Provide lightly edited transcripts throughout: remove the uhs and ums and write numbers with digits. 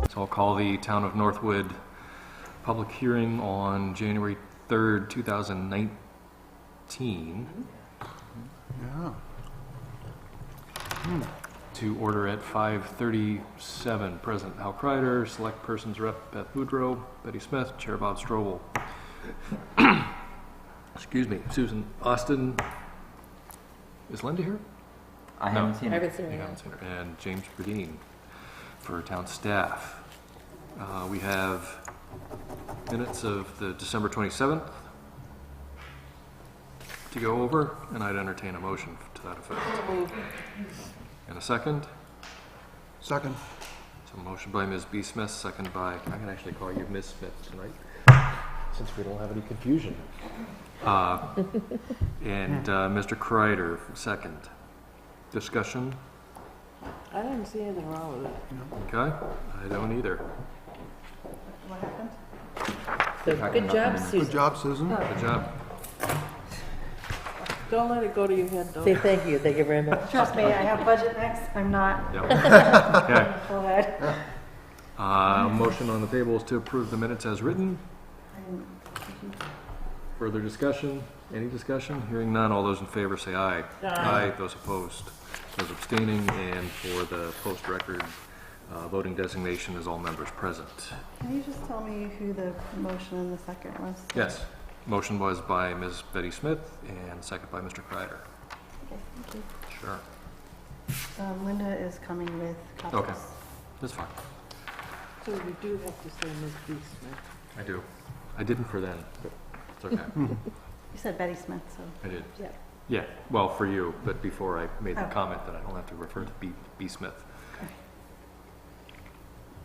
So I'll call the Town of Northwood public hearing on January 3rd, 2019 Yeah. to order at 5:37. President Hal Kreider, select persons rep Beth Boudreau, Betty Smith, Chair Bob Strobel. Excuse me, Susan Austin. Is Linda here? I haven't seen I it. haven't seen You it haven't yet. seen her. And James Burdine for town staff. We have minutes of the December 27th to go over, and I'd entertain a motion to that effect. And a second? Second. So motion by Ms. B. Smith, second by, I can actually call you Ms. Smith tonight, since we don't have any confusion. And Mr. Kreider, second. Discussion? I didn't see anything wrong with it. Okay, I don't either. What happened? So, Talking good about job, the minutes. Good Susan. job, Susan. Good job. Don't let it go to your head, though. Say thank you very much. Trust me, I have budget next. I'm not. Yep. Okay. Go ahead. Motion on the table is to approve the minutes as written. Further discussion? Any discussion? Hearing none. All those in favor say aye. Aye. Those opposed. Those abstaining. And for the post-record voting designation is all members present. Can you just tell me who the motion and the second was? Yes. Motion was by Ms. Betty Smith and second by Mr. Kreider. Okay, thank you. Sure. Linda is coming with copies. Okay. That's fine. So you do have to say Ms. B. Smith. I do. I didn't for then, but it's okay. You said Betty Smith, so. I did. Yeah. Yeah, well, for you, but before I made the Oh. comment that I don't have to refer to B. Smith.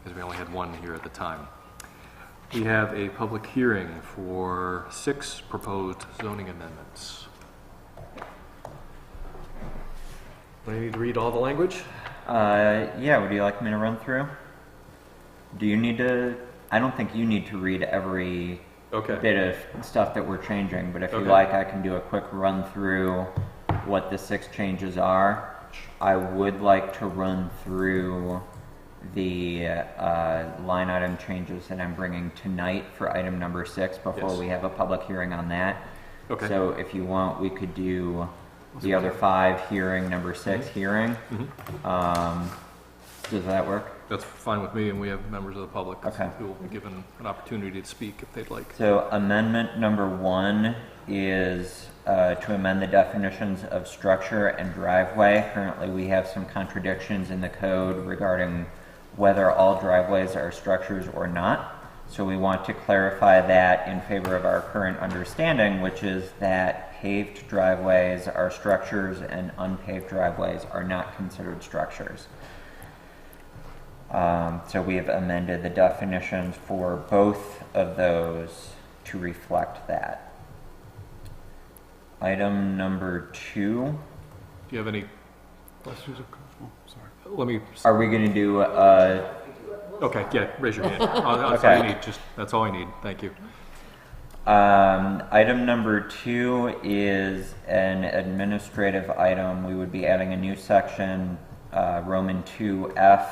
Because we only had one here at the time. We have a public hearing for 6 proposed zoning amendments. Do I need to read all the language? Yeah, would you like me to run through? Do you need to? I don't think you need to read every Okay. bit of stuff that we're changing, but if you Okay. like, I can do a quick run through what the 6 changes are. I would like to run through the line item changes that I'm bringing tonight for item number 6 before Yes. we have a public hearing on that. Okay. So if you want, we could do the other 5 hearing, number 6 hearing. Does that work? That's fine with me, and we have members of the public Okay. who will be given an opportunity to speak if they'd like. So amendment number 1 is to amend the definitions of structure and driveway. Currently, we have some contradictions in the code regarding whether all driveways are structures or not. So we want to clarify that in favor of our current understanding, which is that paved driveways are structures and unpaved driveways are not considered structures. So we have amended the definitions for both of those to reflect that. Item number 2, Do you have any, Sorry. let me, are we going to do okay, yeah, raise your hand. That's all Okay. you need, that's all I need, thank you. item number 2 is an administrative item. We would be adding a new section, Roman 2F,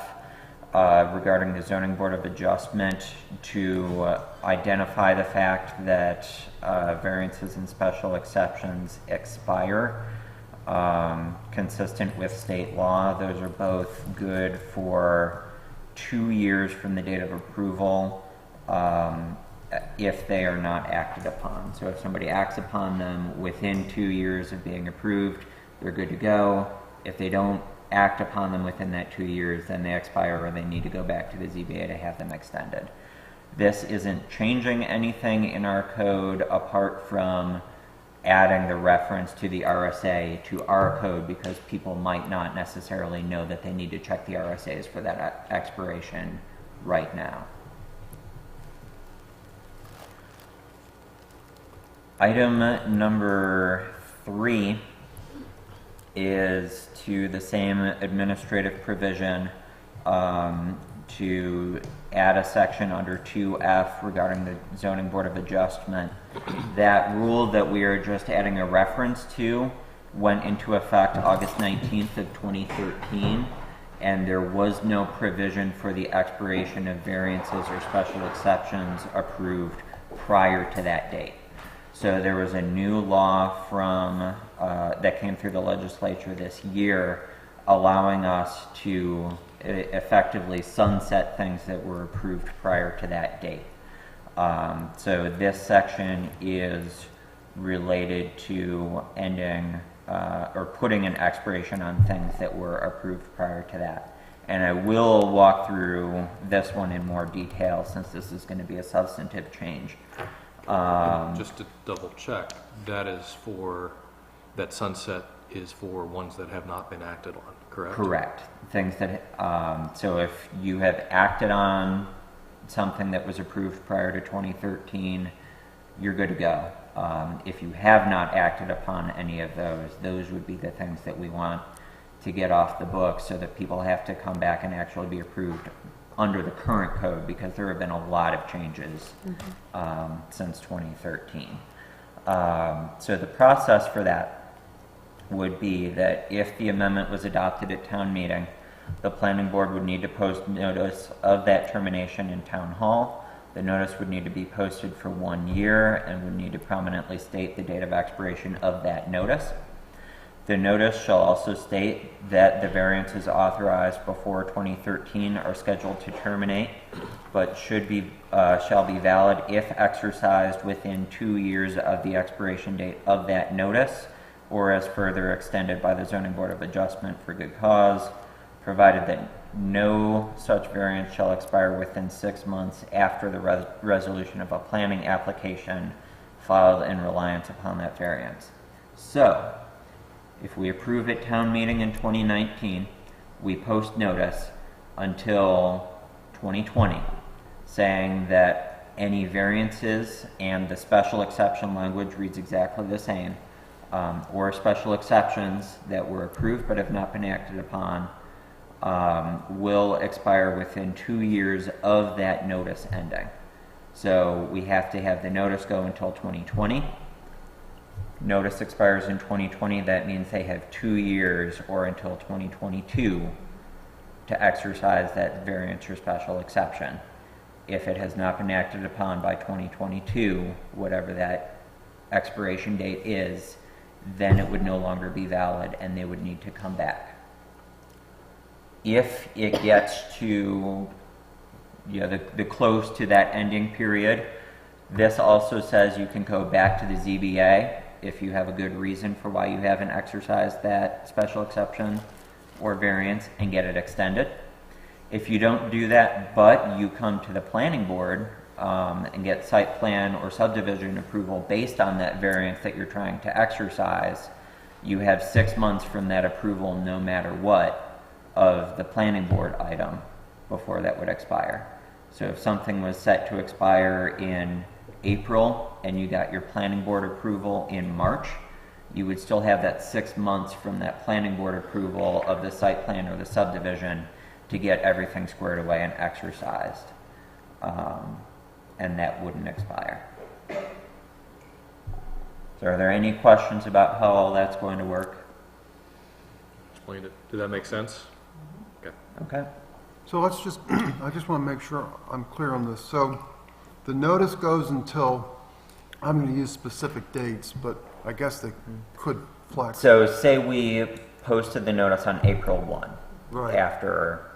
regarding the Zoning Board of Adjustment to identify the fact that variances and special exceptions expire consistent with state law. Those are both good for 2 years from the date of approval if they are not acted upon. So if somebody acts upon them within 2 years of being approved, they're good to go. If they don't act upon them within that 2 years, then they expire or they need to go back to the ZBA to have them extended. This isn't changing anything in our code apart from adding the reference to the RSA to our code because people might not necessarily know that they need to check the RSAs for that expiration right now. Item number 3 is to the same administrative provision to add a section under 2F regarding the Zoning Board of Adjustment. That rule that we are just adding a reference to went into effect August 19th of 2013, and there was no provision for the expiration of variances or special exceptions approved prior to that date. So there was a new law from that came through the legislature this year, allowing us to effectively sunset things that were approved prior to that date. So this section is related to ending or putting an expiration on things that were approved prior to that. And I will walk through this one in more detail since this is going to be a substantive change. Just to double check, that sunset is for ones that have not been acted on, correct? Correct. Things that, so if you have acted on something that was approved prior to 2013, you're good to go. If you have not acted upon any of those would be the things that we want to get off the books so that people have to come back and actually be approved under the current code, because there have been a lot of changes since 2013. So the process for that would be that if the amendment was adopted at town meeting, the planning board would need to post notice of that termination in town hall. The notice would need to be posted for 1 year and would need to prominently state the date of expiration of that notice. The notice shall also state that the variances authorized before 2013 are scheduled to terminate, but shall be valid if exercised within 2 years of the expiration date of that notice, or as further extended by the Zoning Board of Adjustment for good cause, provided that no such variance shall expire within 6 months after the resolution of a planning application filed in reliance upon that variance. So, if we approve at town meeting in 2019, we post notice until 2020, saying that any variances and the special exception language reads exactly the same, or special exceptions that were approved but have not been acted upon, will expire within 2 years of that notice ending. So we have to have the notice go until 2020. Notice expires in 2020, that means they have 2 years or until 2022 to exercise that variance or special exception. If it has not been acted upon by 2022, whatever that expiration date is, then it would no longer be valid and they would need to come back. If it gets to the close to that ending period, this also says you can go back to the ZBA if you have a good reason for why you haven't exercised that special exception or variance and get it extended. If you don't do that, but you come to the planning board and get site plan or subdivision approval based on that variance that you're trying to exercise, you have 6 months from that approval, no matter what, of the planning board item before that would expire. So if something was set to expire in April and you got your planning board approval in March, you would still have that 6 months from that planning board approval of the site plan or the subdivision to get everything squared away and exercised. And that wouldn't expire. So are there any questions about how all that's going to work? Explained it. Did that make sense? Okay. Okay. So let's just, I just want to make sure I'm clear on this. So the notice goes until, I'm going to use specific dates, but I guess they could flex. So say we posted the notice on April 1, Right. after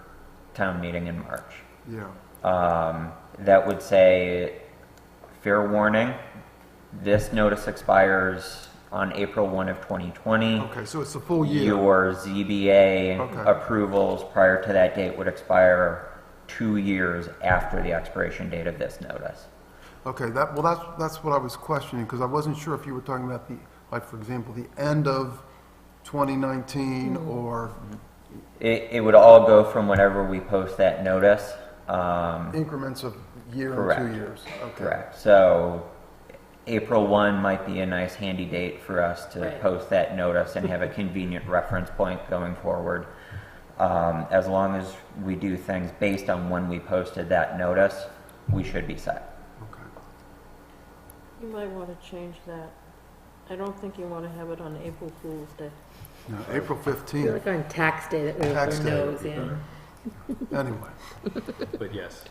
town meeting in March. Yeah. That would say, fair warning, this notice expires on April 1 of 2020. Okay, so it's a full year. Your ZBA Okay. approvals prior to that date would expire 2 years after the expiration date of this notice. Okay, that's what I was questioning, because I wasn't sure if you were talking about like, for example, the end of 2019 or, It would all go from whenever we post that notice Increments of year Correct. and 2 years. Okay. Correct. So April 1 might be a nice handy date for us to Right. post that notice and have a convenient reference point going forward. As long as we do things based on when we posted that notice, we should be set. Okay. You might want to change that. I don't think you want to have it on April Fool's Day. No, April I feel 15th. like on tax day that we Tax open day. nose in. Anyway, But yes.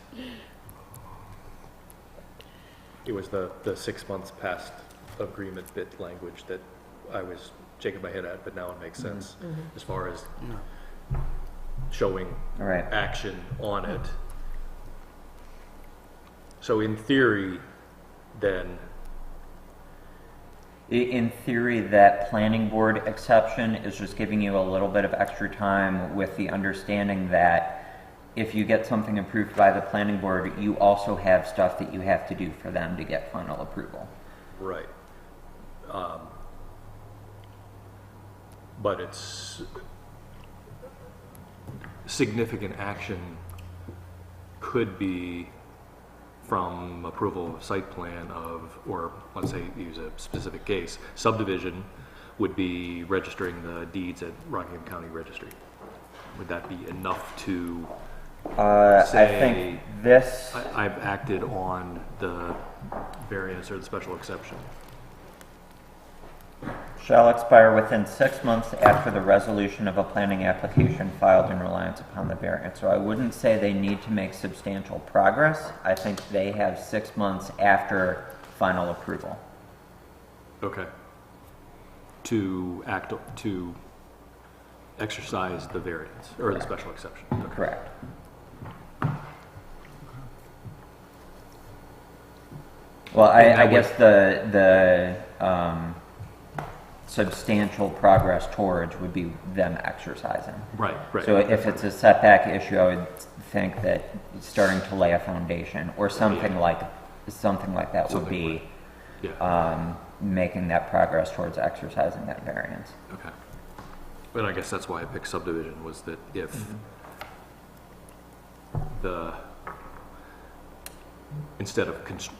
It was the 6 months past agreement bit language that I was shaking my head at, but now it makes sense as far as yeah. showing All right. action on it. So in theory, then, In theory, that planning board exception is just giving you a little bit of extra time with the understanding that if you get something approved by the planning board, you also have stuff that you have to do for them to get final approval. right. But it's significant action could be from approval of site plan of, or let's say use a specific case, subdivision would be registering the deeds at Rockingham County Registry. Would that be enough to I say, think this, I've acted on the variance or the special exception? shall expire within 6 months after the resolution of a planning application filed in reliance upon the variance. So I wouldn't say they need to make substantial progress. I think they have 6 months after final approval. Okay. To act, to exercise the variance, or the special exception. Okay. Correct. Well, And I that guess the substantial progress towards would be them exercising. Right, right. So if it's a setback issue, I would think that starting to lay a foundation or something like that would Something be Yeah, making that progress towards exercising that variance. okay. And I guess that's why I picked subdivision, was that if the, instead of,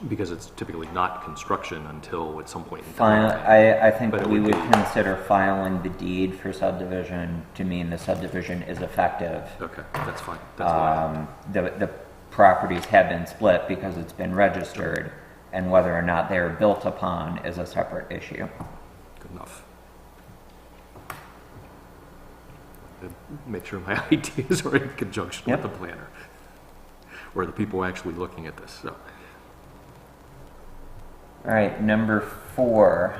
because it's typically not construction until at some point in time. I think But it we would would be- consider filing the deed for subdivision to mean the subdivision is effective. Okay, that's fine. That's fine. The properties have been split because it's been registered, and whether or not they're built upon is a separate issue. Good enough. Make sure my ideas are in conjunction with Yep. the planner, or the people actually looking at this, so. All right, number 4.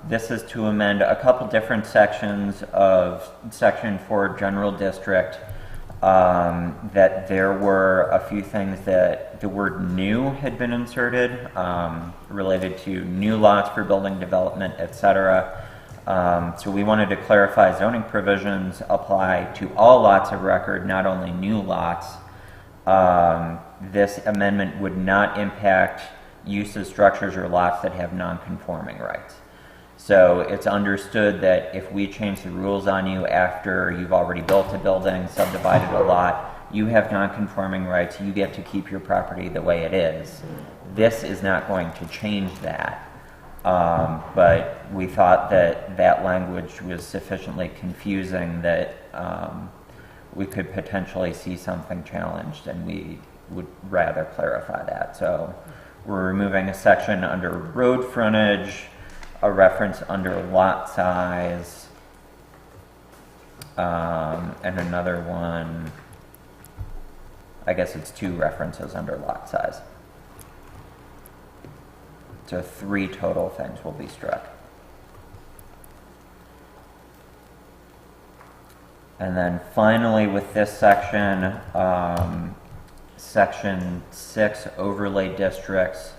This is to amend a couple different sections of Section 4 General District. That there were a few things that the word new had been inserted, related to new lots for building development, etc. So we wanted to clarify zoning provisions apply to all lots of record, not only new lots. This amendment would not impact uses, structures, or lots that have non-conforming rights. So it's understood that if we change the rules on you after you've already built a building, subdivided a lot, you have non-conforming rights, you get to keep your property the way it is. This is not going to change that. But we thought that that language was sufficiently confusing that we could potentially see something challenged, and we would rather clarify that. So we're removing a section under road frontage, a reference under lot size, and another one, I guess it's 2 references under lot size. So 3 total things will be struck. And then finally with this section, Section 6 overlay districts,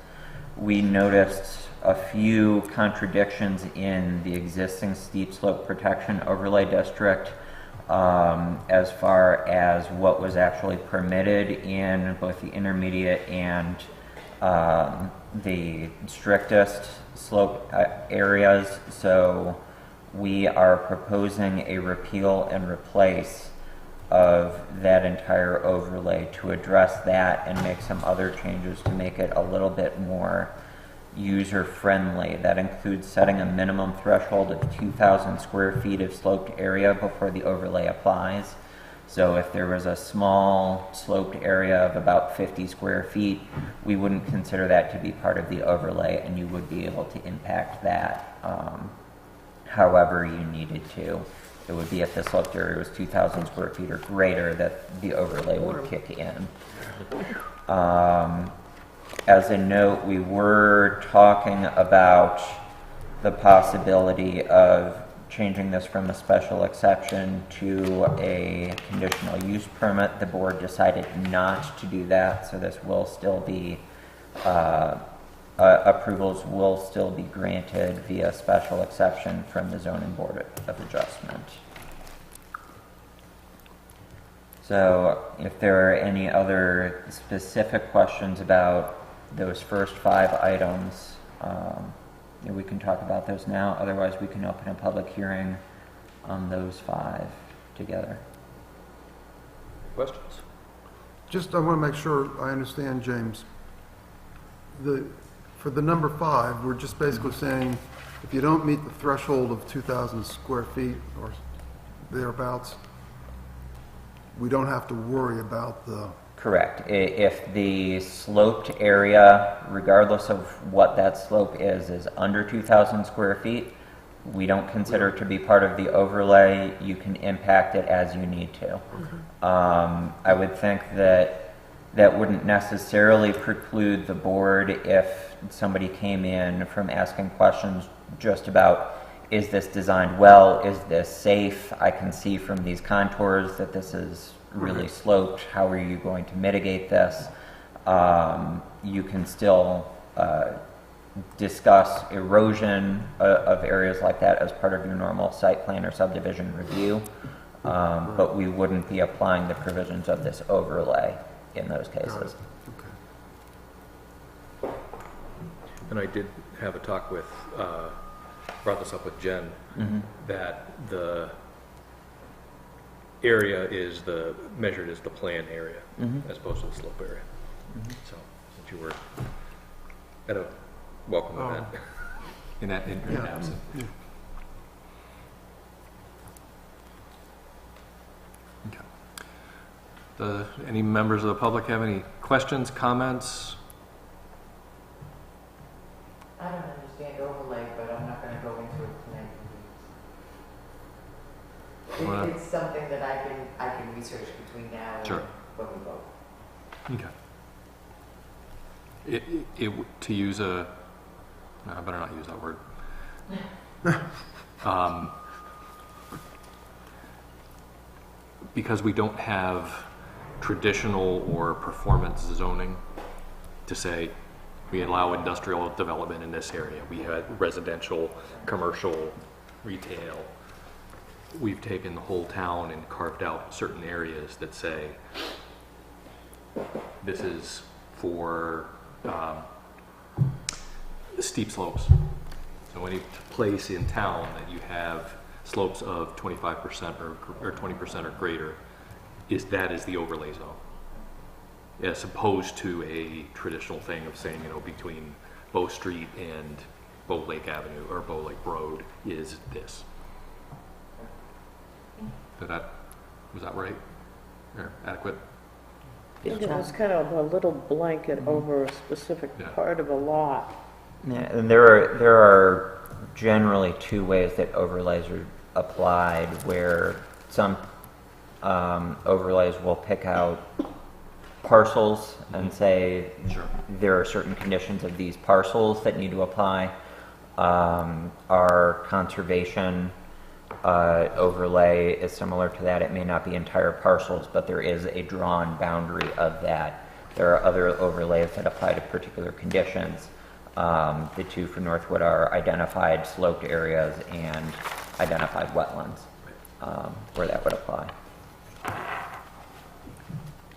we noticed a few contradictions in the existing steep slope protection overlay district as far as what was actually permitted in both the intermediate and the strictest slope areas. So we are proposing a repeal and replace of that entire overlay to address that and make some other changes to make it a little bit more user-friendly. That includes setting a minimum threshold of 2,000 square feet of sloped area before the overlay applies. So if there was a small sloped area of about 50 square feet, we wouldn't consider that to be part of the overlay, and you would be able to impact that however you needed to. It would be if the sloped area was 2,000 square feet or greater that the overlay would kick in. As a note, we were talking about the possibility of changing this from a special exception to a conditional use permit. The board decided not to do that, so this will still be, approvals will still be granted via special exception from the zoning board of adjustment. So if there are any other specific questions about those first 5 items, we can talk about those now. Otherwise, we can open a public hearing on those 5 together. Questions? Just, I want to make sure I understand, James. For the number 5, we're just basically saying if you don't meet the threshold of 2,000 square feet or thereabouts, we don't have to worry about the... Correct. If the sloped area, regardless of what that slope is under 2,000 square feet, we don't consider it to be part of the overlay. You can impact it as you need to. I would think that that wouldn't necessarily preclude the board if somebody came in from asking questions just about, is this designed well? Is this safe? I can see from these contours that this is really sloped. How are you going to mitigate this? You can still discuss erosion of areas like that as part of your normal site plan or subdivision review, but we wouldn't be applying the provisions of this overlay in those cases. Okay. And I did have a talk with, brought this up with Jen, that the area is measured as the plan area as opposed to the slope area. So, since you were at a welcome event in that absence. Okay. Any members of the public have any questions, comments? I don't understand overlay, but I'm not going to go into it tonight. Well, It's something that I can research between now and Sure. when we vote. Okay. To use a, no, I better not use that word. Because we don't have traditional or performance zoning to say we allow industrial development in this area. We had residential, commercial, retail. We've taken the whole town and carved out certain areas that say this is for steep slopes. So any place in town that you have slopes of 25% or 20% or greater, that is the overlay zone, as opposed to a traditional thing of saying, between Bow Street and Bow Lake Avenue or Bow Lake Road is this. Was that right? Or adequate? I think it was kind of a little blanket over a specific part of a lot. Yeah, and there are generally 2 ways that overlays are applied, where some overlays will pick out parcels and say there are certain conditions of these parcels that need to apply. Our conservation overlay is similar to that. It may not be entire parcels, but there is a drawn boundary of that. There are other overlays that apply to particular conditions. The 2 for Northwood are identified sloped areas and identified wetlands, where that would apply.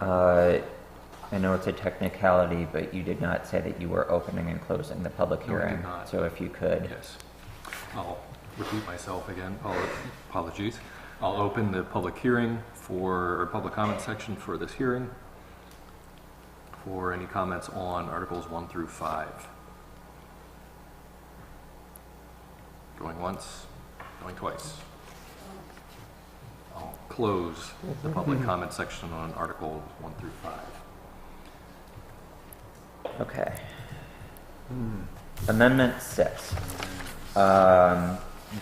I know it's a technicality, but you did not say that you were opening and closing the public No, I did hearing. not. So if you could. Yes. I'll repeat myself again. Apologies. I'll open the public hearing or public comment section for this hearing for any comments on Articles 1 through 5. Going once, going twice. I'll close the public comment section on Articles 1 through 5. Okay. Amendment 6.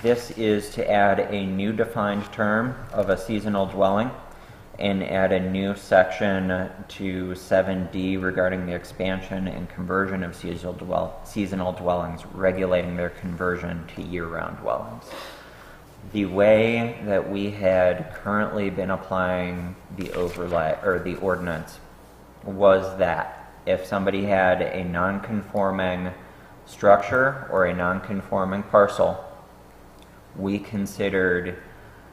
This is to add a new defined term of a seasonal dwelling and add a new section to 7D regarding the expansion and conversion of seasonal dwellings, regulating their conversion to year-round dwellings. The way that we had currently been applying the overlay or the ordinance was that if somebody had a non-conforming structure or a non-conforming parcel, we considered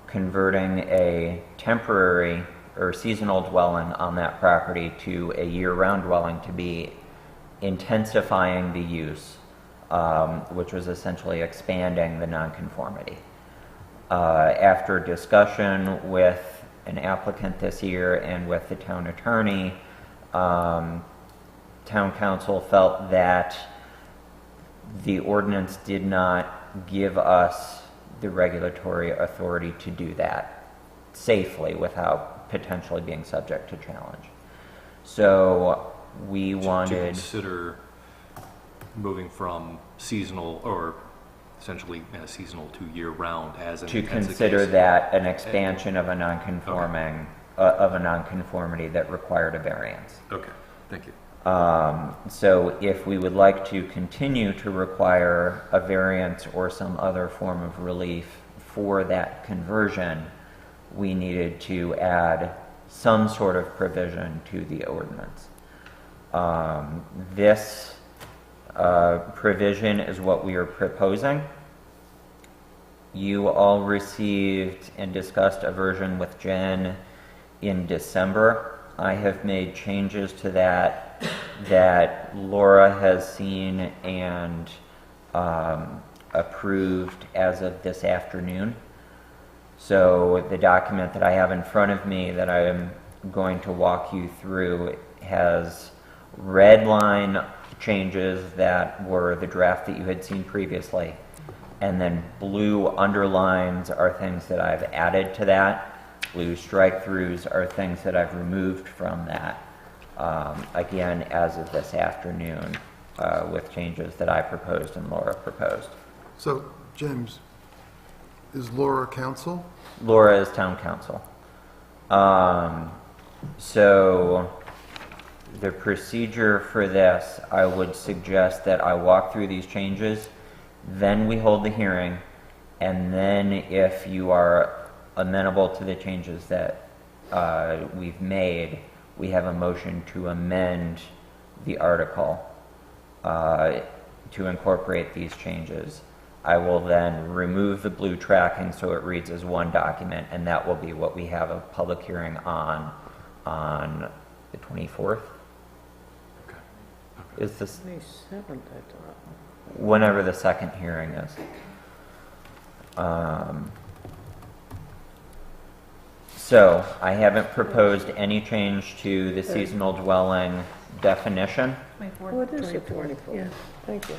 converting a temporary or seasonal dwelling on that property to a year-round dwelling to be intensifying the use, which was essentially expanding the nonconformity. After discussion with an applicant this year and with the town attorney, town council felt that the ordinance did not give us the regulatory authority to do that safely without potentially being subject to challenge. So we wanted to consider moving from seasonal or essentially seasonal to year-round as an to intensive consider case. that an expansion of a non-conforming of a non-conformity that required a variance. Okay, thank you. So if we would like to continue to require a variance or some other form of relief for that conversion, we needed to add some sort of provision to the ordinance. This provision is what we are proposing. You all received and discussed a version with Jen in December. I have made changes to that Laura has seen and approved as of this afternoon. So the document that I have in front of me that I am going to walk you through has red line changes that were the draft that you had seen previously, and then blue underlines are things that I've added to that. Blue strike-throughs are things that I've removed from that, again, as of this afternoon, with changes that I proposed and Laura proposed. So, James, is Laura counsel? Laura is town council. So the procedure for this, I would suggest that I walk through these changes, then we hold the hearing, and then if you are amenable to the changes that we've made, we have a motion to amend the article to incorporate these changes. I will then remove the blue tracking so it reads as one document, and that will be what we have a public hearing on the 24th. Okay. Is this 27th, I thought. whenever the second hearing is? So I haven't proposed any change to the seasonal dwelling definition. Oh, it is the 24th. Yeah, thank you.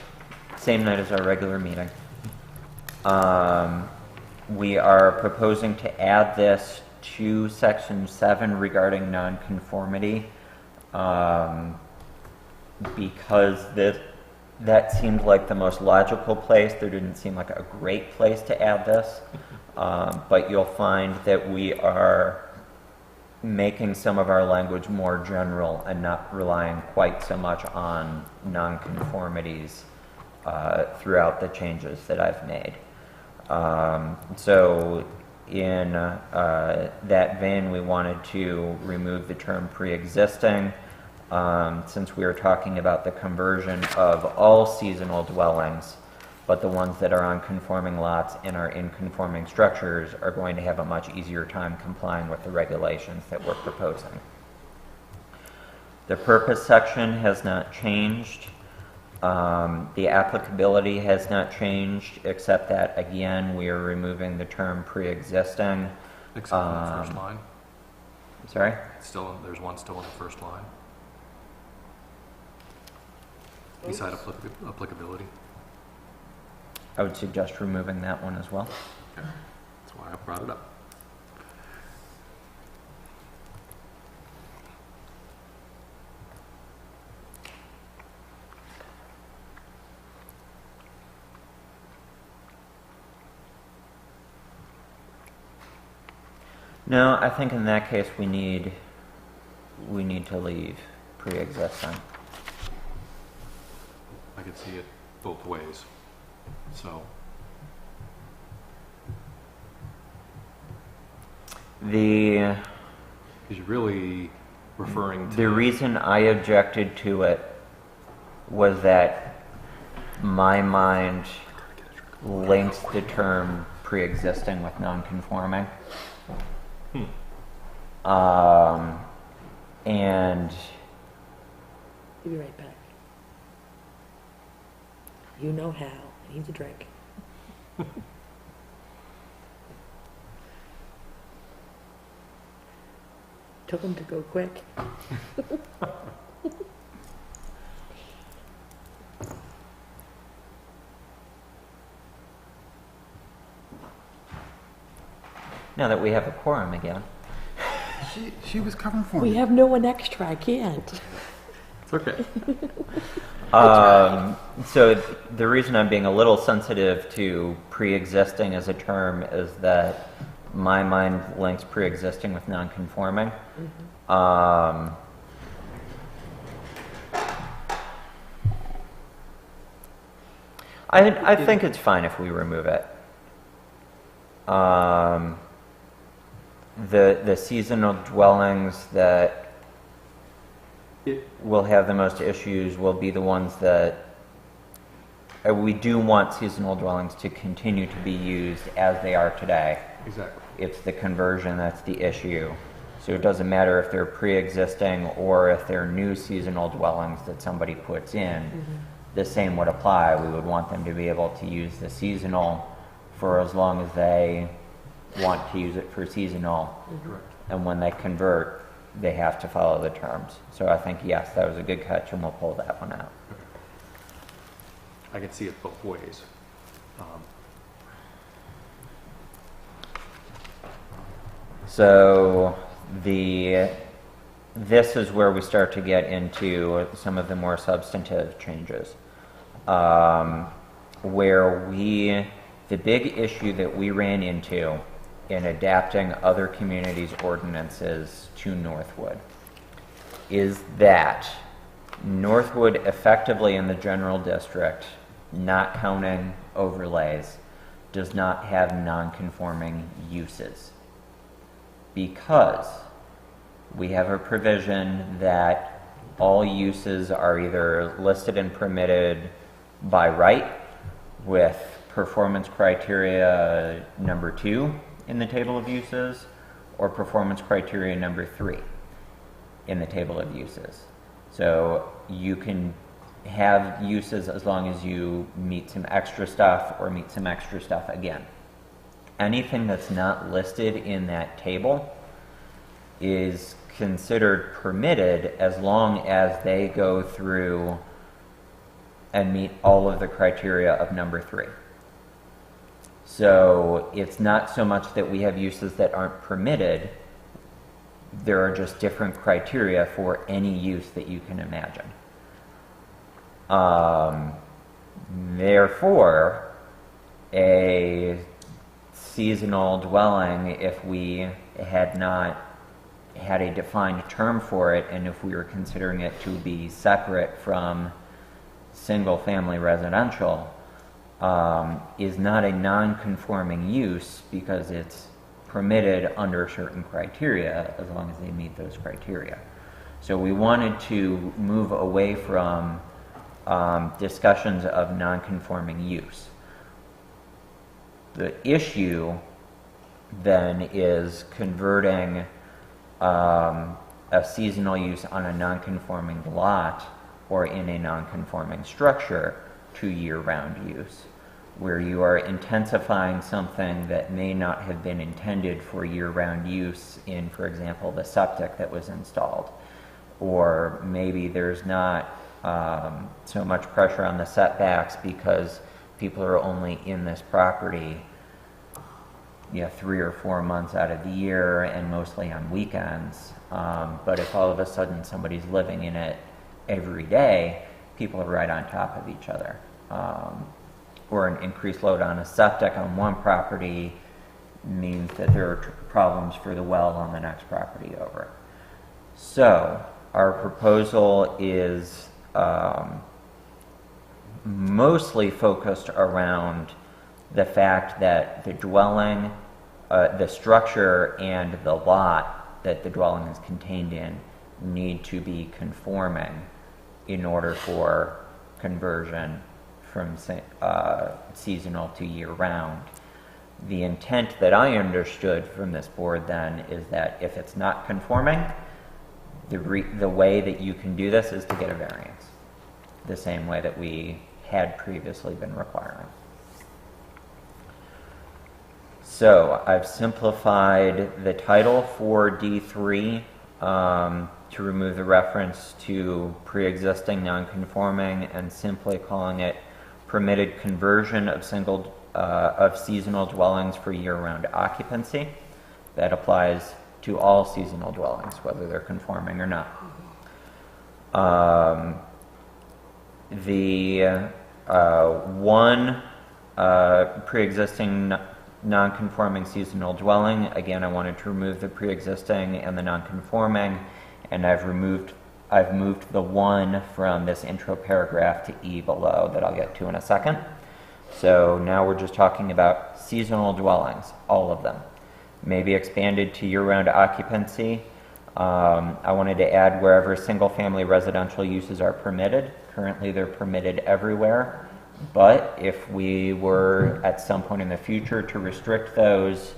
Same night as our regular meeting. We are proposing to add this to section 7 regarding nonconformity, because that seemed like the most logical place. There didn't seem like a great place to add this, but you'll find that we are making some of our language more general and not relying quite so much on nonconformities throughout the changes that I've made. So in that vein, we wanted to remove the term pre-existing, since we are talking about the conversion of all seasonal dwellings, but the ones that are on conforming lots and are in conforming structures are going to have a much easier time complying with the regulations that we're proposing. The purpose section has not changed. The applicability has not changed, except that, again, we are removing the term pre-existing. Except for the first line. Sorry? There's one still in the first line. Beside applicability. I would suggest removing that one as well. Okay. That's why I brought it up. No, I think in that case we need to leave pre-existing. I could see it both ways. So, The he's really referring to... The reason I objected to it was that my mind links the term pre-existing with non-conforming. And He'll be right back. You know how. He needs a drink. Told him to go quick. now that we have a quorum again. She was covering for We me. have no one extra. I can't. It's okay. So the reason I'm being a little sensitive to pre-existing as a term is that my mind links pre-existing with non-conforming. I think it's fine if we remove it. The seasonal dwellings that will have the most issues will be the ones that we do want seasonal dwellings to continue to be used as they are today. Exactly. It's the conversion that's the issue. So it doesn't matter if they're pre-existing or if they're new seasonal dwellings that somebody puts in. The same would apply. We would want them to be able to use the seasonal for as long as they want to use it for seasonal. Correct. And when they convert, they have to follow the terms. So I think, yes, that was a good catch, and we'll pull that one out. I can see it both ways. So this is where we start to get into some of the more substantive changes. Where the big issue that we ran into in adapting other communities' ordinances to Northwood is that Northwood effectively in the general district, not counting overlays, does not have non-conforming uses. Because we have a provision that all uses are either listed and permitted by right with performance criteria number 2 in the table of uses or performance criteria number 3 in the table of uses. So you can have uses as long as you meet some extra stuff or meet some extra stuff again. Anything that's not listed in that table is considered permitted as long as they go through and meet all of the criteria of number 3. So it's not so much that we have uses that aren't permitted, there are just different criteria for any use that you can imagine. Therefore, a seasonal dwelling, if we had not had a defined term for it, and if we were considering it to be separate from single-family residential, is not a non-conforming use because it's permitted under certain criteria as long as they meet those criteria. So we wanted to move away from discussions of non-conforming use. The issue then is converting a seasonal use on a non-conforming lot or in a non-conforming structure to year-round use. where you are intensifying something that may not have been intended for year-round use in, for example, the septic that was installed. Or maybe there's not so much pressure on the setbacks because people are only in this property 3 or 4 months out of the year and mostly on weekends. But if all of a sudden somebody's living in it every day, people are right on top of each other. Or an increased load on a septic on one property means that there are problems for the well on the next property over. So our proposal is mostly focused around the fact that the dwelling, the structure and the lot that the dwelling is contained in need to be conforming in order for conversion from seasonal to year-round. The intent that I understood from this board then is that if it's not conforming, the way that you can do this is to get a variance, the same way that we had previously been requiring. So I've simplified the title for D3 to remove the reference to pre-existing non-conforming and simply calling it permitted conversion of seasonal dwellings for year-round occupancy. That applies to all seasonal dwellings, whether they're conforming or not. The one pre-existing non-conforming seasonal dwelling, again, I wanted to remove the pre-existing and the non-conforming, and I've moved the one from this intro paragraph to E below that I'll get to in a second. So now we're just talking about seasonal dwellings, all of them. May be expanded to year-round occupancy. I wanted to add wherever single-family residential uses are permitted. Currently, they're permitted everywhere. But if we were at some point in the future to restrict those,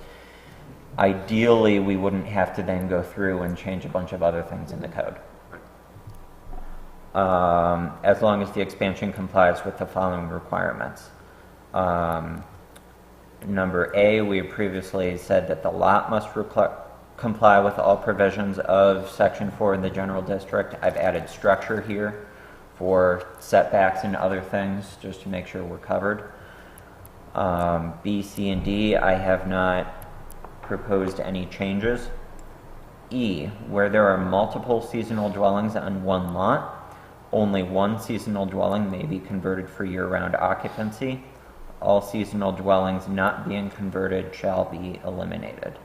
ideally we wouldn't have to then go through and change a bunch of other things in the code. As long as the expansion complies with the following requirements. Number A, we had previously said that the lot must comply with all provisions of Section 4 in the general district. I've added structure here for setbacks and other things, just to make sure we're covered. B, C, and D, I have not proposed any changes. E, where there are multiple seasonal dwellings on one lot, only one seasonal dwelling may be converted for year-round occupancy. All seasonal dwellings not being converted shall be eliminated.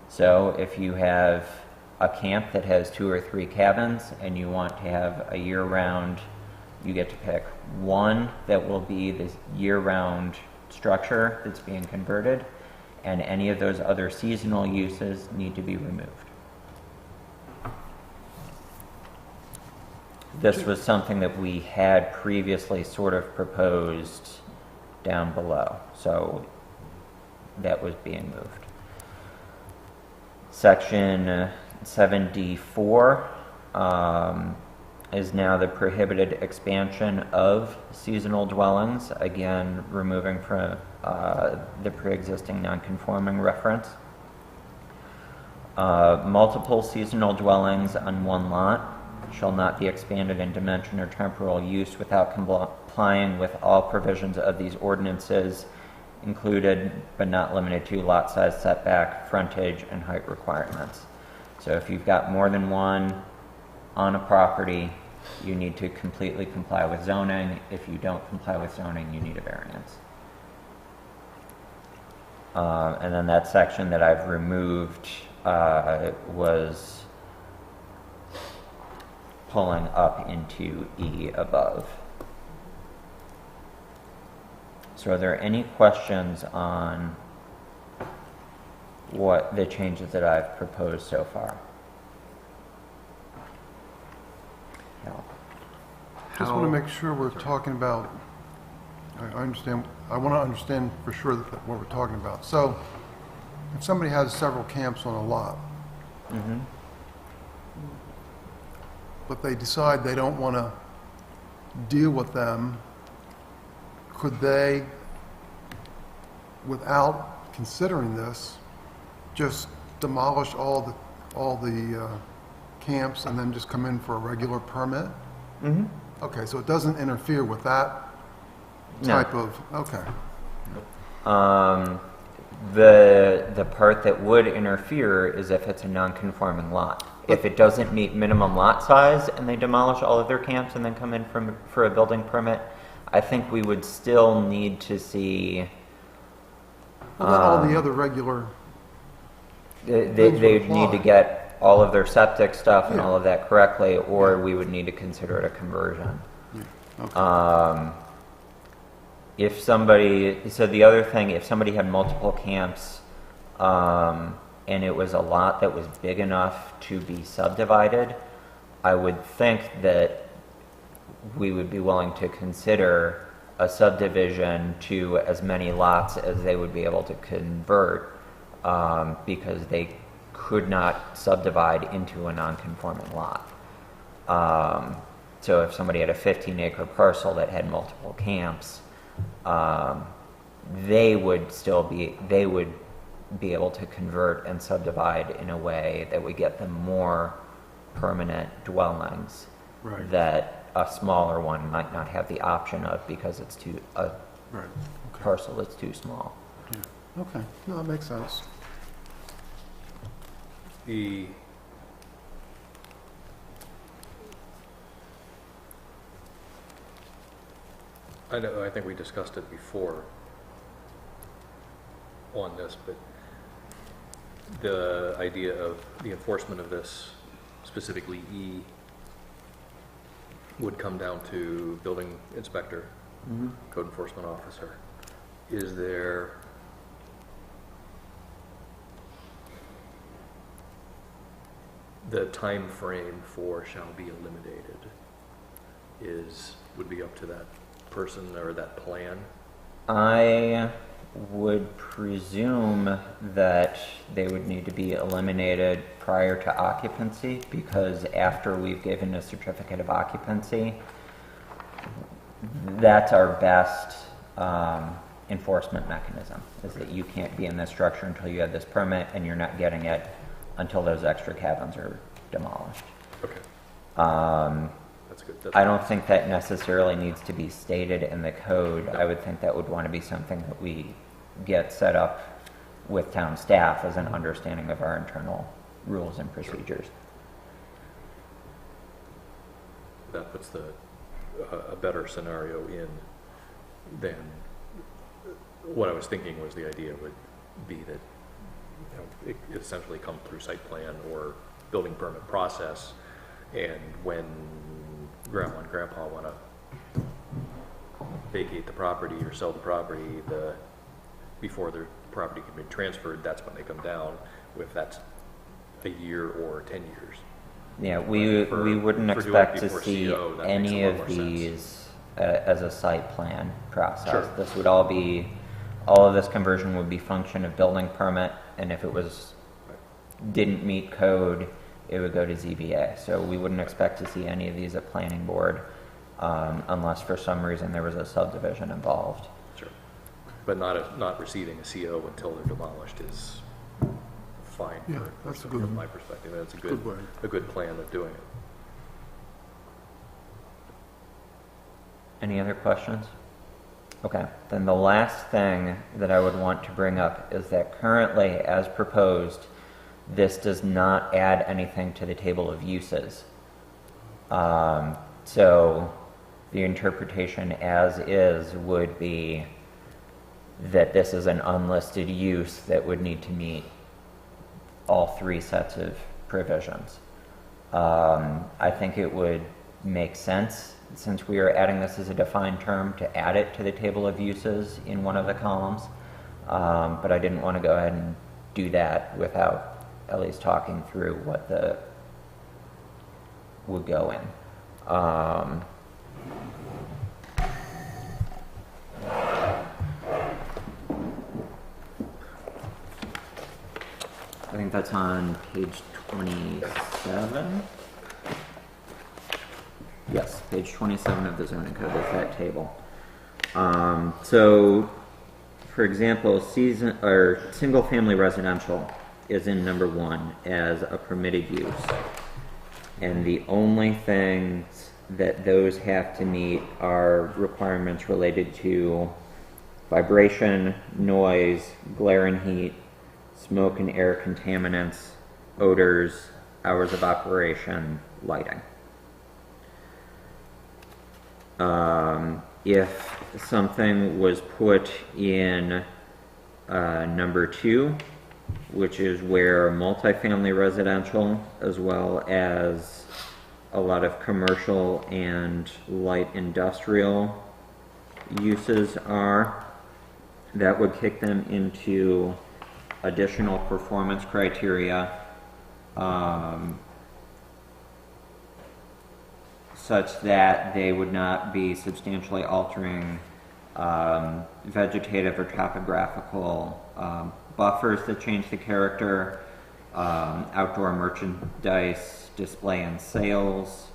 So if you have a camp that has 2 or 3 cabins and you want to have a year-round, you get to pick one that will be this year-round structure that's being converted, and any of those other seasonal uses need to be removed. This was something that we had previously sort of proposed down below, so that was being moved. Section 7D4 is now the prohibited expansion of seasonal dwellings, again removing from the pre-existing non-conforming reference. Multiple seasonal dwellings on one lot shall not be expanded in dimension or temporal use without complying with all provisions of these ordinances, included but not limited to lot size, setback, frontage, and height requirements. So if you've got more than one on a property, you need to completely comply with zoning. If you don't comply with zoning, you need a variance. And then that section that I've removed was pulling up into E above. So are there any questions on what the changes that I've proposed so far? No. Just want to make sure we're talking about, I understand, I want to understand for sure what we're talking about. So if somebody has several camps on a lot, Mm-hmm. but they decide they don't want to deal with them, could they without considering this, just demolish all the camps and then just come in for a regular permit? Mm-hmm. Okay, so it doesn't interfere with that No. type of, okay. The part that would interfere is if it's a non-conforming lot. If it doesn't meet minimum lot size and they demolish all of their camps and then come in for a building permit, I think we would still need to see. Well, then all the other regular, They Things would would need to apply. get all of their septic stuff and Yeah. all of that correctly, or we would need to consider it a conversion. okay. If somebody, so the other thing, if somebody had multiple camps, and it was a lot that was big enough to be subdivided, I would think that we would be willing to consider a subdivision to as many lots as they would be able to convert, because they could not subdivide into a non-conforming lot. So if somebody had a 15-acre parcel that had multiple camps, they would be able to convert and subdivide in a way that would get them more permanent dwellings Right. that a smaller one might not have the option of because it's a Right, okay. parcel that's too small. Yeah. Okay, no, that makes sense. I think we discussed it before on this, but the idea of the enforcement of this, specifically E, would come down to building inspector, code enforcement officer. Is there the time frame for shall be eliminated would be up to that person or that plan? I would presume that they would need to be eliminated prior to occupancy, because after we've given a certificate of occupancy, that's our best enforcement mechanism, is that you can't be in this structure until you have this permit, and you're not getting it until those extra cabins are demolished. Okay, that's good. I don't think that necessarily needs to be stated in the code. I would think that would want to be something that we get set up with town staff as an understanding of our internal rules and procedures. That puts a better scenario in than what I was thinking was the idea would be that, you know, it essentially come through site plan or building permit process, and when grandma and grandpa want to vacate the property or sell the property, before their property can be transferred, that's when they come down, if that's a year or 10 years. Yeah, we wouldn't for doing expect to before see CO, that makes any a lot of more sense. these as a site plan process. Sure. This would all of this conversion would be function of building permit, and if it didn't meet code, it would go to ZBA. So we wouldn't expect to see any of these at planning board, unless for some reason there was a subdivision involved. Sure. But not receiving a CO until they're demolished is fine. Yeah, that's a good- From my perspective, that's a Good way. a good plan of doing it. Any other questions? Okay, then the last thing that I would want to bring up is that currently, as proposed, this does not add anything to the table of uses. So the interpretation as is would be that this is an unlisted use that would need to meet all three sets of provisions. I think it would make sense, since we are adding this as a defined term, to add it to the table of uses in one of the columns. But I didn't want to go ahead and do that without at least talking through what would go in. I think that's on page 27. Yes, page 27 of the zoning code is that table. So for example, season or single-family residential is in number 1 as a permitted use, and the only things that those have to meet are requirements related to vibration, noise, glare and heat, smoke and air contaminants, odors, hours of operation, lighting. If something was put in number 2, which is where multifamily residential as well as a lot of commercial and light industrial uses are, that would kick them into additional performance criteria, such that they would not be substantially altering vegetative or topographical buffers that change the character, outdoor merchandise display and sales,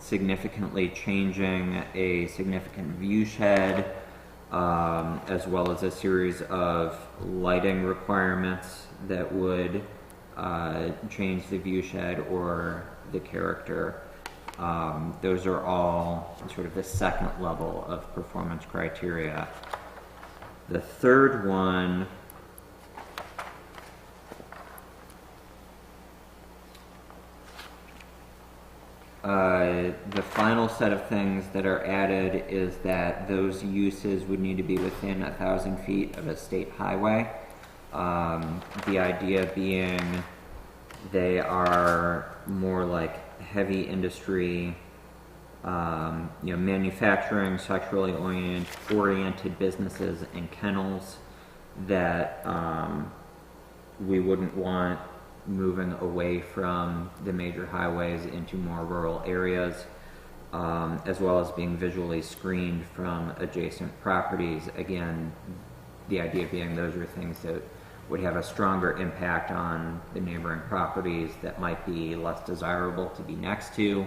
significantly changing a significant view shed, as well as a series of lighting requirements that would change the view shed or the character. Those are all sort of the second level of performance criteria. The third one the final set of things that are added is that those uses would need to be within 1,000 feet of a state highway. The idea being they are more like heavy industry, manufacturing, sexually oriented businesses and kennels that we wouldn't want moving away from the major highways into more rural areas, as well as being visually screened from adjacent properties. Again, the idea being those are things that would have a stronger impact on the neighboring properties that might be less desirable to be next to,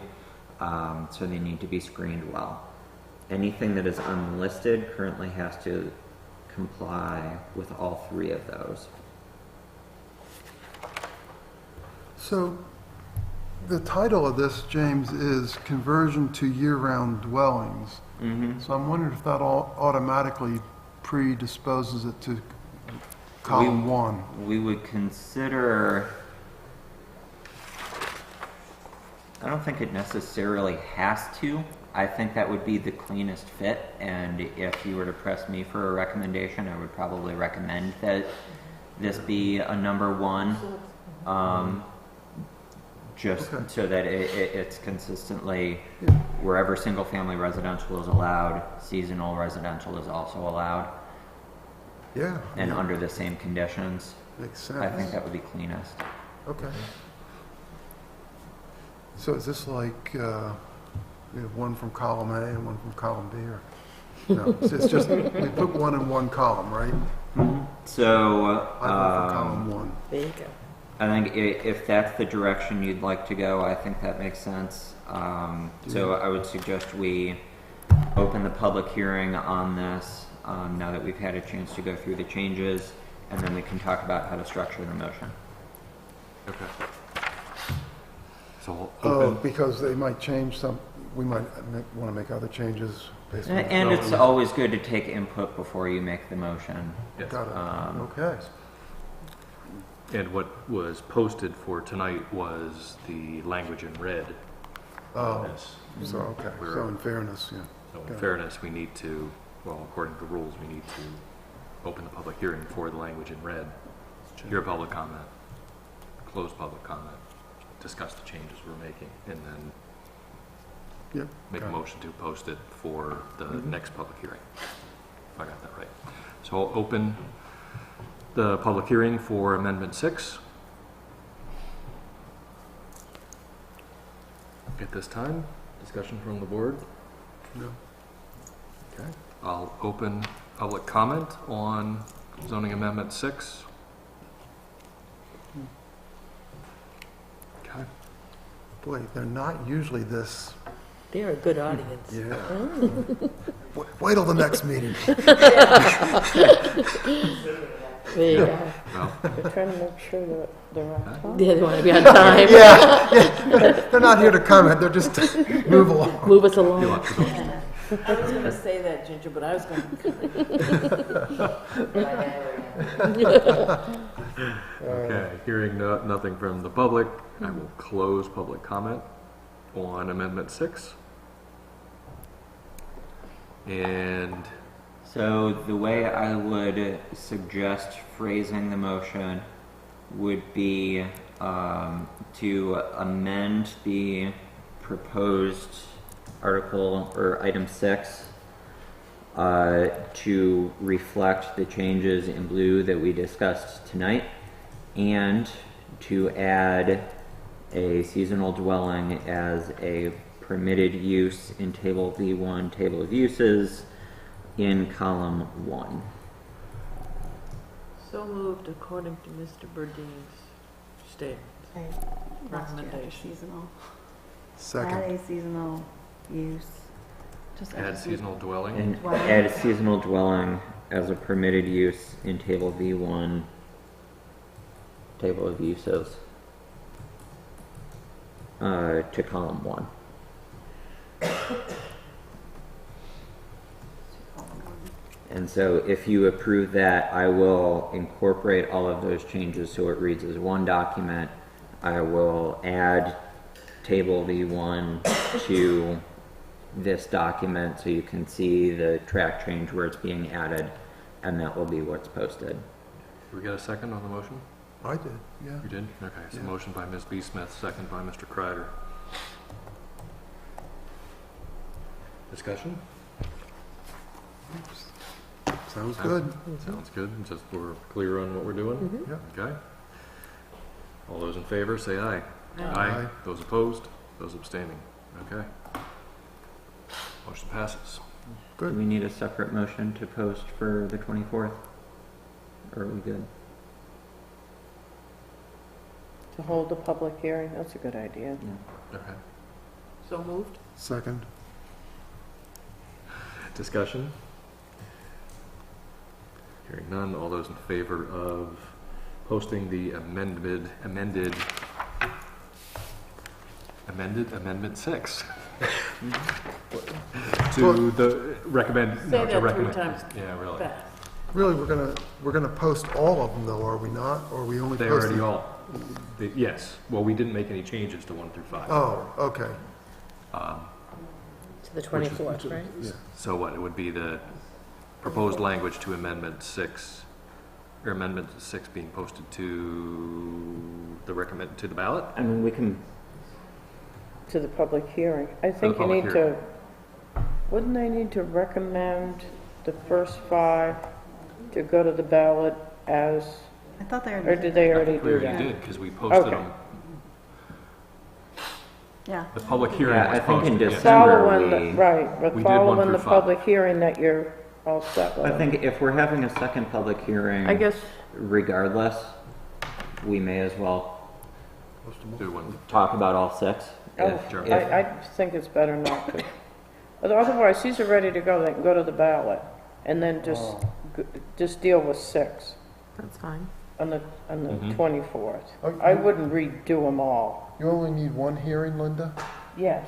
so they need to be screened well. Anything that is unlisted currently has to comply with all 3 of those. So the title of this, James, is Conversion to Year-Round Dwellings. Mm-hmm. So I'm wondering if that automatically predisposes it to column 1. We would consider, I don't think it necessarily has to. I think that would be the cleanest fit, and if you were to press me for a recommendation, I would probably recommend that this be a number 1, just Okay. so that it's consistently wherever single-family residential is allowed, seasonal residential is also allowed, Yeah. and under the same conditions. Makes sense. I think that would be cleanest. Okay. So is this like, we have one from column A and one from column B, or? No, it's just, we put one in one column, right? So, I vote for column 1. There you go. I think if that's the direction you'd like to go, I think that makes sense. So I would suggest we open the public hearing on this, now that we've had a chance to go through the changes, and then we can talk about how to structure the motion. Okay. So we'll Oh, open, because they might change some, we might want to make other changes based on. And it's always good to take input before you make the motion. yes. Got it. Um, Okay. And what was posted for tonight was the language in red. Oh, Yes. so, okay. We're- So in fairness, yeah. So Got in it. fairness, we need to, well, according to the rules, we need to open the public hearing for the language in red, hear public comment, close public comment, discuss the changes we're making, and then Yep. make a got it. motion to post it for the Mhm. next public hearing, if I got that right. So I'll open the public hearing for Amendment 6. At this time, discussion from the board. No. Okay. I'll open public comment on zoning amendment 6. Okay. Boy, they're not usually this They're a good audience. Yeah. Wait till the next meeting. There you go. No? They're trying to make sure that they're on time. Yeah, they want to be on time. Yeah, they're not here to comment, they're just move along. Move us You along. want to- I was gonna say that, Ginger, but I was gonna. Okay, hearing nothing from the public, I will close public comment on Amendment 6. And So the way I would suggest phrasing the motion would be to amend the proposed article or item 6 to reflect the changes in blue that we discussed tonight, and to add a seasonal dwelling as a permitted use in Table V1, Table of Uses, in column 1. So moved according to Mr. Burdeen's statement, recommendation. Seasonal. Second. Add a seasonal use. Just add seasonal dwelling. And Dwelling. add a seasonal dwelling as a permitted use in Table V1, Table of Uses, to column 1. And so if you approve that, I will incorporate all of those changes so it reads as one document. I will add Table V1 to this document so you can see the track change where it's being added, and that will be what's posted. Did we get a second on the motion? I did, yeah. You did? Okay, so Yeah. motion by Ms. B. Smith, second by Mr. Kreider. Discussion? Sounds good. Sounds good, just we're clear on what we're doing? Yeah. Okay. All those in favor, say aye. Aye. Those opposed? Those abstaining? Okay. Motion passes. Do Good. we need a separate motion to post for the 24th? Or are we good? To hold a public hearing, that's a good idea. Okay. So moved? Second. Discussion? Hearing none, all those in favor of posting the Amendment 6 to the recommend, Say no, that to three recommend. times Yeah, really. fast. Really, we're gonna post all of them though, are we not? Or are we only They posting? already all, yes, well, we didn't make any changes to 1 through 5. Oh, okay. To the 24th, right? Yeah. So what, it would be the proposed language to Amendment 6, or Amendment 6 being posted to the ballot? I mean, we can, To the public hearing. I think you public need to, wouldn't they need to recommend the first 5 to go to the ballot as, I thought they or already. did they already We do already that? did, because we posted Okay. them. Yeah. The public hearing Yeah, was I think in posted. December- Following, we- right, but we did 1 following through the 5. public hearing that you're all set with. I think if we're having a second public hearing, I guess, regardless, we may as well Do one. talk about all 6. oh, sure. I think it's better not to. Otherwise, these are ready to go, they can go to the ballot, and then just deal with 6 That's fine. on the Mhm. 24th. Oh, I wouldn't redo them all. You only need one hearing, Linda? Yes.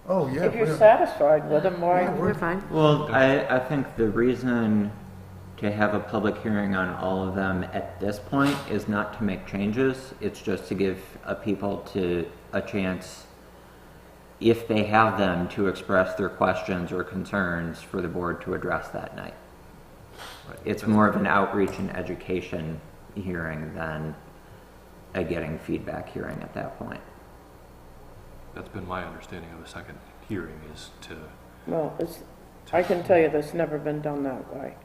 Oh, yeah. If you're we're- satisfied with them, why? We're fine. Well, I think the reason to have a public hearing on all of them at this point is not to make changes. It's just to give people a chance, if they have them, to express their questions or concerns for the board to address that night. Right. It's more of an outreach and education hearing than a getting feedback hearing at that point. That's been my understanding of the second hearing, is to, Well, I can tell you that's never been done that way.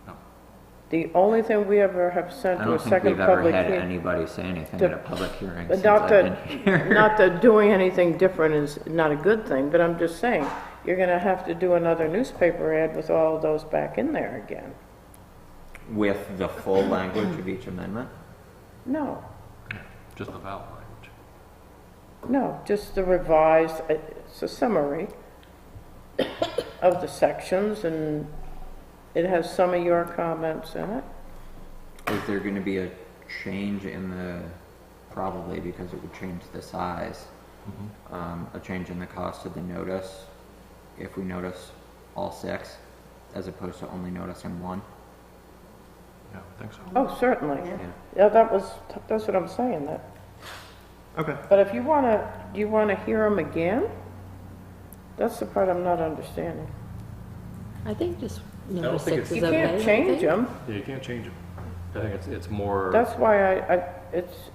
No. The only thing we ever have sent I to a don't think second we've ever public had hearing. anybody say anything The- at a public hearing But since I've been here. Not that doing anything different is not a good thing, but I'm just saying, you're gonna have to do another newspaper ad with all of those back in there again. With the full language of each amendment? No, just the ballot language. no, just the revised, it's a summary of the sections, and it has some of your comments in it. Is there gonna be a change in the, probably because it would change the size, a change in the cost of the notice, if we notice all 6, as opposed to only noticing 1? Yeah, I think so. Oh, certainly. Yeah. Yeah, that's what I'm saying, that. Okay. But if you wanna, do you wanna hear them again? That's the part I'm not understanding. I think just I don't number think 6 is You okay. can't I change think. them. Yeah, you can't change them. I think it's more. That's why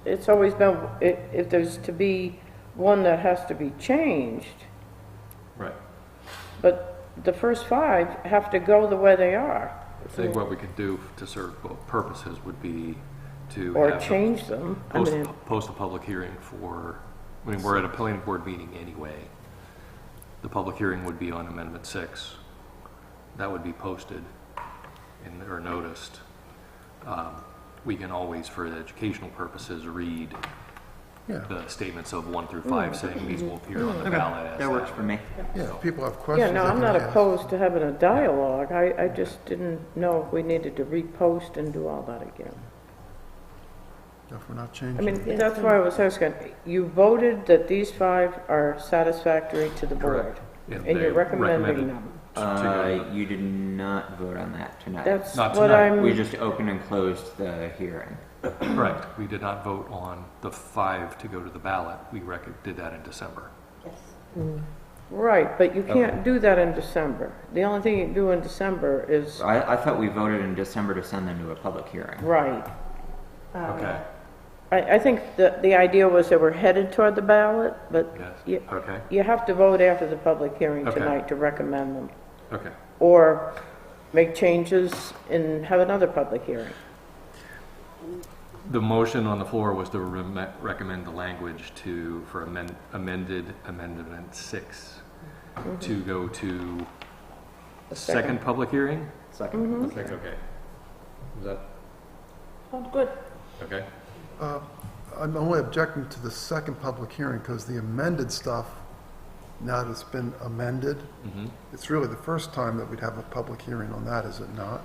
it's always been, if there's to be one that has to be changed, Right. but the first 5 have to go the way they are, I think what we could do to serve both purposes would be to or have change them. I post, mean, post a public hearing we're at a planning board meeting anyway. The public hearing would be on Amendment 6. That would be posted or noticed. We can always, for educational purposes, read Yeah, the statements of 1 through 5 saying these will appear on the ballot as That works for me. yeah, if people have yeah, questions. no, they I'm can not ask. opposed to having a dialogue. I just didn't know if we needed to repost and do all that again. If we're not I changing. mean, Yeah, that's so- why I was asking, you voted that these 5 are satisfactory to the board, Correct. Yeah, and you're they recommending recommended. them. You did not vote on that tonight. That's Not what tonight. We I'm, just opened and closed the hearing. Correct. We did not vote on the 5 to go to the ballot. We did that in December. Yes. right, but you can't do that in December. The only thing you can do in December is, I thought we voted in December to send them to a public hearing. right. Okay. I think the idea was that we're headed toward the ballot, but Yes. Okay. you have to vote after the public hearing Okay. tonight to recommend them. Okay. Or make changes and have another public hearing. The motion on the floor was to recommend the language for amended Amendment 6 to go to The second public hearing? Second. Okay. Is that, Sounds good. okay? I'm only objecting to the second public hearing because the amended stuff, now that it's been amended, Mm-hmm. it's really the first time that we'd have a public hearing on that, is it not?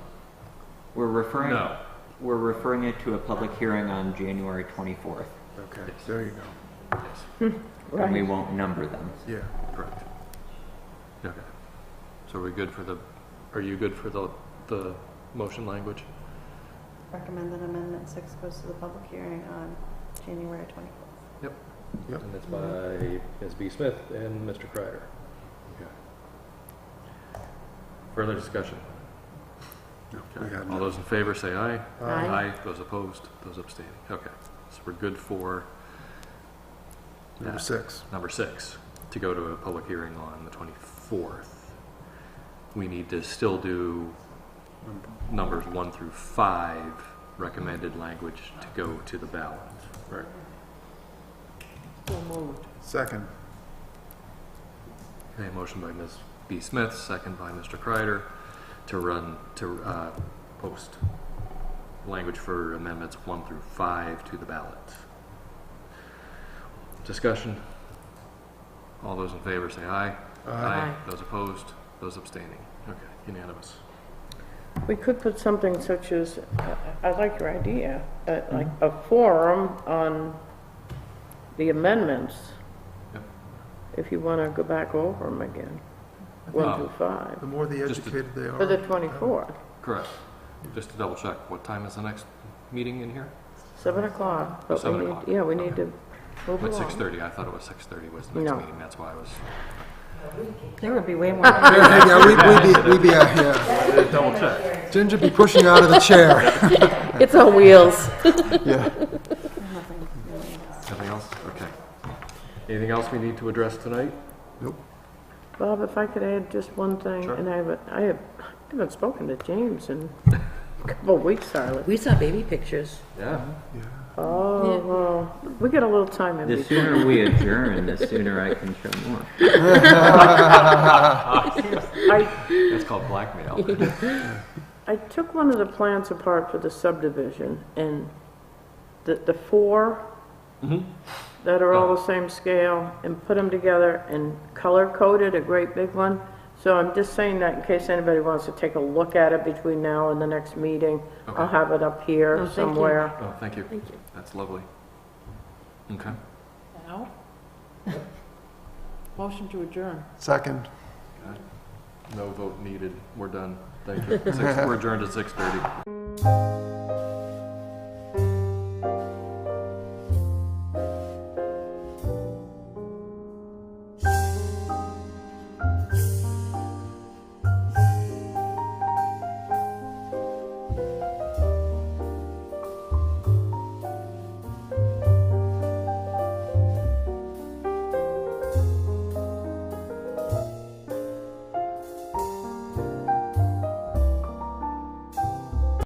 We're referring, No. we're referring it to a public hearing on January 24th, Okay, there you go. Yes. and we Right. won't number them. Yeah. Correct. Okay. So are you good for the motion language? Recommend that Amendment 6 goes to the public hearing on January 24th. Yep. Yep. And that's by Ms. B. Smith and Mr. Kreider. Okay. Further discussion? We Okay. had All none. those in favor say aye. Aye. Those opposed, those abstaining. Okay. So we're good for Number 6. number 6, to go to a public hearing on the 24th. We need to still do numbers 1 through 5, recommended language to go to the ballot. Right. Second. Okay, motion by Ms. B. Smith, second by Mr. Kreider, to post language for amendments 1 through 5 to the ballot. Discussion? All those in favor say aye. Aye. Those opposed, those abstaining. Okay, unanimous. We could put something such as, I like your idea, like a forum on the amendments, Yep. if you want to go back over them again, 1 through 5, The more the Just to- educated they are. for the 24th, Correct. Just to double check, what time is the next meeting in here? 7 o'clock. But we 7 need, o'clock. yeah, we need to move At along. 6:30, I thought it was 6:30 was the next No. meeting, that's why I was. There would be way more. Yeah, we'd be, yeah. Double check. Ginger be pushing you out of the chair. It's on wheels. Yeah. Nothing really else. Anything else? Okay. Anything else we need to address tonight? Nope. Bob, if I could add just one thing, Sure. and I haven't spoken to James in a couple of weeks, Silas. We saw baby pictures. Yeah. Oh, well, we got a little time in The between. sooner we adjourn, the sooner I can show more. That's called blackmail. I took one of the plans apart for the subdivision, and the 4 Mhm. that are all the same scale, and put them together and color-coded a great big one, So I'm just saying that in case anybody wants to take a look at it between now and the next meeting. Okay. I'll have it up here Oh, thank you. somewhere. Oh, thank you. Thank you. That's lovely. Okay. Now? Motion to adjourn. Second. No vote needed. We're done. Thank you. We're adjourned at 6:30.